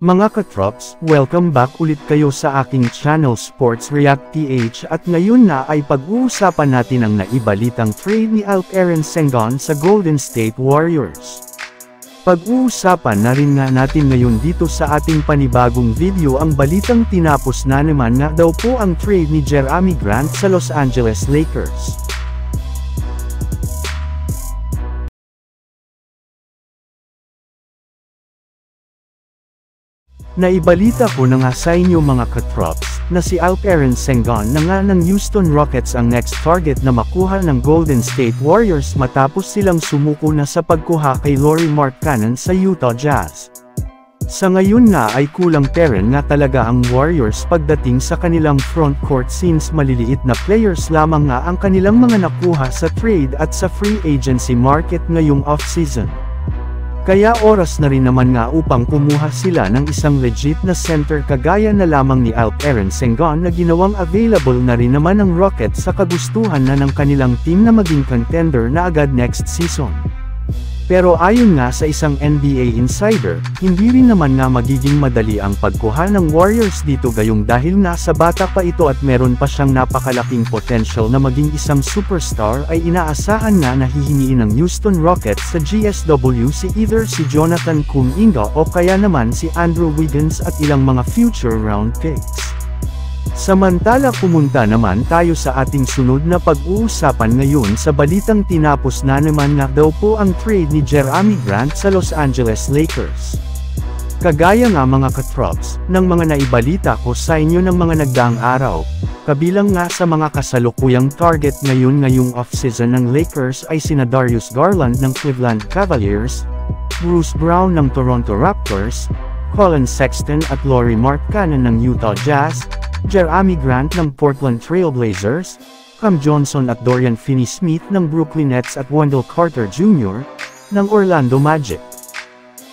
Mga katrops, welcome back ulit kayo sa aking channel Sports React PH at ngayon na ay pag-uusapan natin ang naibalitang trade ni Alperen Sengun sa Golden State Warriors. Pag-uusapan na rin nga natin ngayon dito sa ating panibagong video ang balitang tinapos na naman nga daw po ang trade ni Jerami Grant sa Los Angeles Lakers. Naibalita ko na nga sa inyo mga katrops, na si Alperen Sengun na nga ng Houston Rockets ang next target na makuha ng Golden State Warriors matapos silang sumuko na sa pagkuha kay Lauri Markkanen sa Utah Jazz. Sa ngayon nga ay kulang peren nga talaga ang Warriors pagdating sa kanilang frontcourt since maliliit na players lamang nga ang kanilang mga nakuha sa trade at sa free agency market ngayong off-season. Kaya oras na rin naman nga upang kumuha sila ng isang legit na center kagaya na lamang ni Alperen Sengun na ginawang available na rin naman ng Rockets sa kagustuhan na ng kanilang team na maging contender na agad next season. Pero ayon nga sa isang NBA insider, hindi rin naman nga magiging madali ang pagkuha ng Warriors dito gayong dahil nasa bata pa ito at meron pa siyang napakalaking potential na maging isang superstar ay inaasahan nga na hihingin ng Houston Rockets sa GSW si either si Jonathan Kuminga o kaya naman si Andrew Wiggins at ilang mga future round picks. Samantala pumunta naman tayo sa ating sunod na pag-uusapan ngayon sa balitang tinapos na naman nga daw po ang trade ni Jerami Grant sa Los Angeles Lakers. Kagaya nga mga katrops, ng mga naibalita ko sa inyo ng mga nagdaang araw, kabilang nga sa mga kasalukuyang target ngayong off-season ng Lakers ay sina Darius Garland ng Cleveland Cavaliers, Bruce Brown ng Toronto Raptors, Collin Sexton at Lauri Markkanen ng Utah Jazz, Jerami Grant ng Portland Trail Blazers, Cam Johnson at Dorian Finney-Smith ng Brooklyn Nets at Wendell Carter Jr. ng Orlando Magic.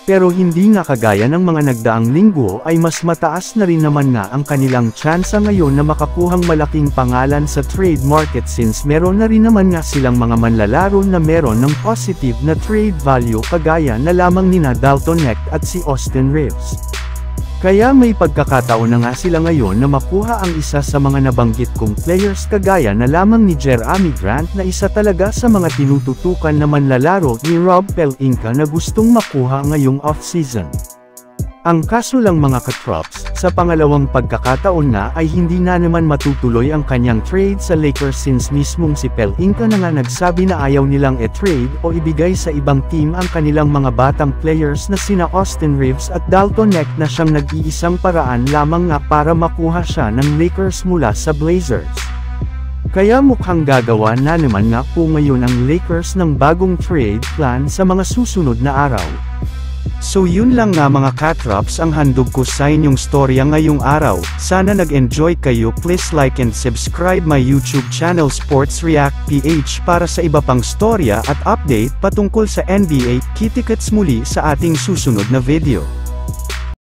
Pero hindi nga kagaya ng mga nagdaang linggo ay mas mataas na rin naman nga ang kanilang tsansa ngayon na makakuhang malaking pangalan sa trade market since meron na rin naman nga silang mga manlalaro na meron ng positive na trade value kagaya na lamang nina Dalton Knecht at si Austin Reeves. Kaya may pagkakataon na nga sila ngayon na makuha ang isa sa mga nabanggit kong players kagaya na lamang ni Jerami Grant na isa talaga sa mga tinututukan na manlalaro ni Rob Pelinka na gustong makuha ngayong off-season. Ang kaso lang mga katrops, sa pangalawang pagkakataon na ay hindi na naman matutuloy ang kanyang trade sa Lakers since mismong si Pelinka na nga nagsabi na ayaw nilang e-trade o ibigay sa ibang team ang kanilang mga batang players na sina Austin Reeves at Dalton Knecht na siyang nag-iisang paraan lamang nga para makuha siya ng Lakers mula sa Blazers. Kaya mukhang gagawa na naman nga po ngayon ang Lakers ng bagong trade plan sa mga susunod na araw. So yun lang nga mga katrops ang handog ko sa inyong storya ngayong araw. Sana nag-enjoy kayo. Please like and subscribe my YouTube channel Sports React PH para sa iba pang storya at update patungkol sa NBA. Kita-kits muli sa ating susunod na video.